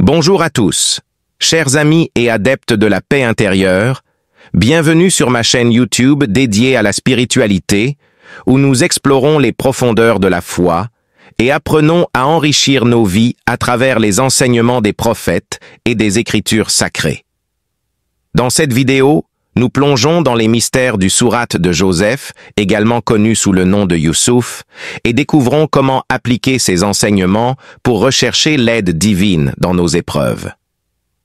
Bonjour à tous, chers amis et adeptes de la paix intérieure, bienvenue sur ma chaîne YouTube dédiée à la spiritualité, où nous explorons les profondeurs de la foi et apprenons à enrichir nos vies à travers les enseignements des prophètes et des écritures sacrées. Dans cette vidéo, nous plongeons dans les mystères du sourate de Joseph, également connu sous le nom de Youssouf, et découvrons comment appliquer ces enseignements pour rechercher l'aide divine dans nos épreuves.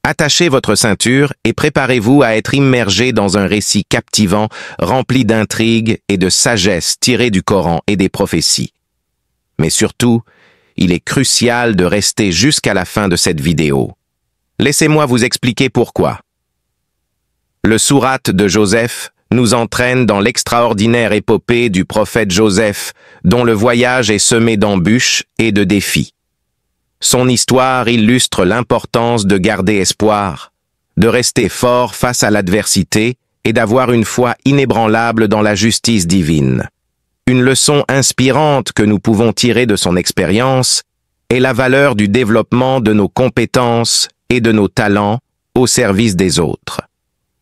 Attachez votre ceinture et préparez-vous à être immergé dans un récit captivant, rempli d'intrigues et de sagesse tirée du Coran et des prophéties. Mais surtout, il est crucial de rester jusqu'à la fin de cette vidéo. Laissez-moi vous expliquer pourquoi. Le sourate de Joseph nous entraîne dans l'extraordinaire épopée du prophète Joseph, dont le voyage est semé d'embûches et de défis. Son histoire illustre l'importance de garder espoir, de rester fort face à l'adversité et d'avoir une foi inébranlable dans la justice divine. Une leçon inspirante que nous pouvons tirer de son expérience est la valeur du développement de nos compétences et de nos talents au service des autres.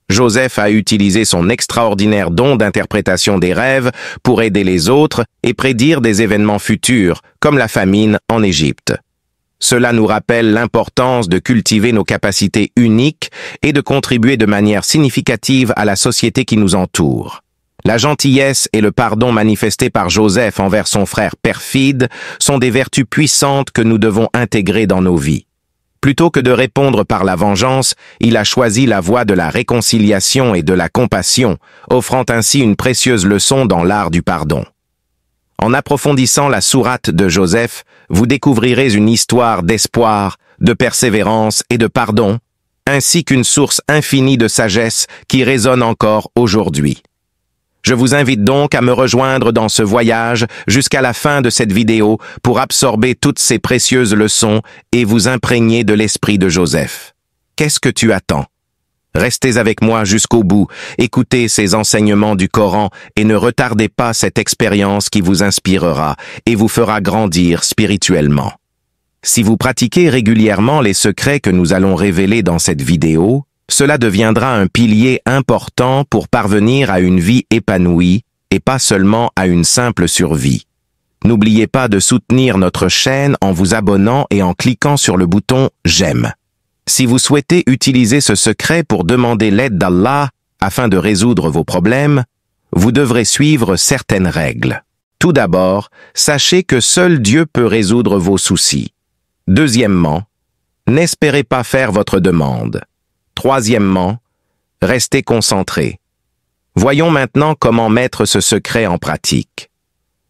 Joseph a utilisé son extraordinaire don d'interprétation des rêves pour aider les autres et prédire des événements futurs, comme la famine en Égypte. Cela nous rappelle l'importance de cultiver nos capacités uniques et de contribuer de manière significative à la société qui nous entoure. La gentillesse et le pardon manifestés par Joseph envers son frère perfide sont des vertus puissantes que nous devons intégrer dans nos vies. Plutôt que de répondre par la vengeance, il a choisi la voie de la réconciliation et de la compassion, offrant ainsi une précieuse leçon dans l'art du pardon. En approfondissant la sourate de Joseph, vous découvrirez une histoire d'espoir, de persévérance et de pardon, ainsi qu'une source infinie de sagesse qui résonne encore aujourd'hui. Je vous invite donc à me rejoindre dans ce voyage jusqu'à la fin de cette vidéo pour absorber toutes ces précieuses leçons et vous imprégner de l'esprit de Joseph. Qu'est-ce que tu attends? Restez avec moi jusqu'au bout, écoutez ces enseignements du Coran et ne retardez pas cette expérience qui vous inspirera et vous fera grandir spirituellement. Si vous pratiquez régulièrement les secrets que nous allons révéler dans cette vidéo, cela deviendra un pilier important pour parvenir à une vie épanouie et pas seulement à une simple survie. N'oubliez pas de soutenir notre chaîne en vous abonnant et en cliquant sur le bouton « J'aime ». Si vous souhaitez utiliser ce secret pour demander l'aide d'Allah afin de résoudre vos problèmes, vous devrez suivre certaines règles. Tout d'abord, sachez que seul Dieu peut résoudre vos soucis. Deuxièmement, n'espérez pas faire votre demande. Troisièmement, restez concentré. Voyons maintenant comment mettre ce secret en pratique.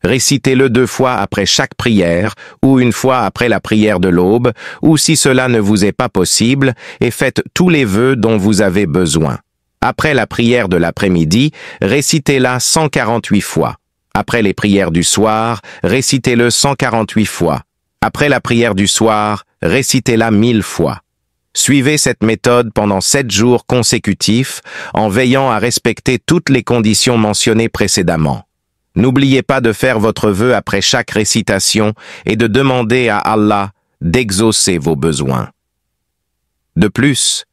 Récitez-le 2 fois après chaque prière, ou 1 fois après la prière de l'aube, ou si cela ne vous est pas possible, et faites tous les vœux dont vous avez besoin. Après la prière de l'après-midi, récitez-la 148 fois. Après les prières du soir, récitez-le 148 fois. Après la prière du soir, récitez-la 1000 fois. Suivez cette méthode pendant 7 jours consécutifs en veillant à respecter toutes les conditions mentionnées précédemment. N'oubliez pas de faire votre vœu après chaque récitation et de demander à Allah d'exaucer vos besoins. De plus,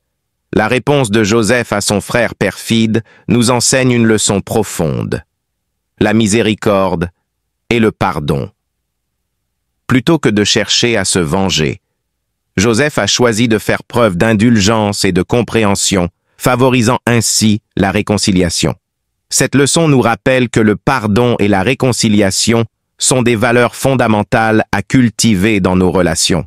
la réponse de Joseph à son frère perfide nous enseigne une leçon profonde, la miséricorde et le pardon. Plutôt que de chercher à se venger, Joseph a choisi de faire preuve d'indulgence et de compréhension, favorisant ainsi la réconciliation. Cette leçon nous rappelle que le pardon et la réconciliation sont des valeurs fondamentales à cultiver dans nos relations.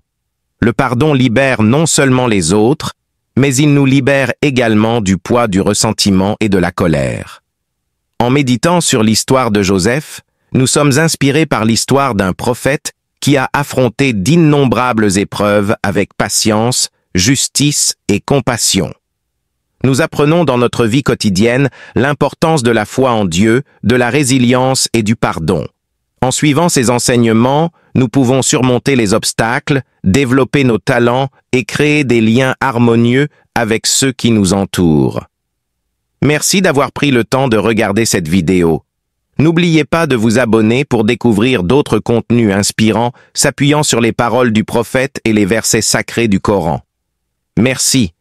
Le pardon libère non seulement les autres, mais il nous libère également du poids du ressentiment et de la colère. En méditant sur l'histoire de Joseph, nous sommes inspirés par l'histoire d'un prophète qui a affronté d'innombrables épreuves avec patience, justice et compassion. Nous apprenons dans notre vie quotidienne l'importance de la foi en Dieu, de la résilience et du pardon. En suivant ces enseignements, nous pouvons surmonter les obstacles, développer nos talents et créer des liens harmonieux avec ceux qui nous entourent. Merci d'avoir pris le temps de regarder cette vidéo. N'oubliez pas de vous abonner pour découvrir d'autres contenus inspirants s'appuyant sur les paroles du prophète et les versets sacrés du Coran. Merci.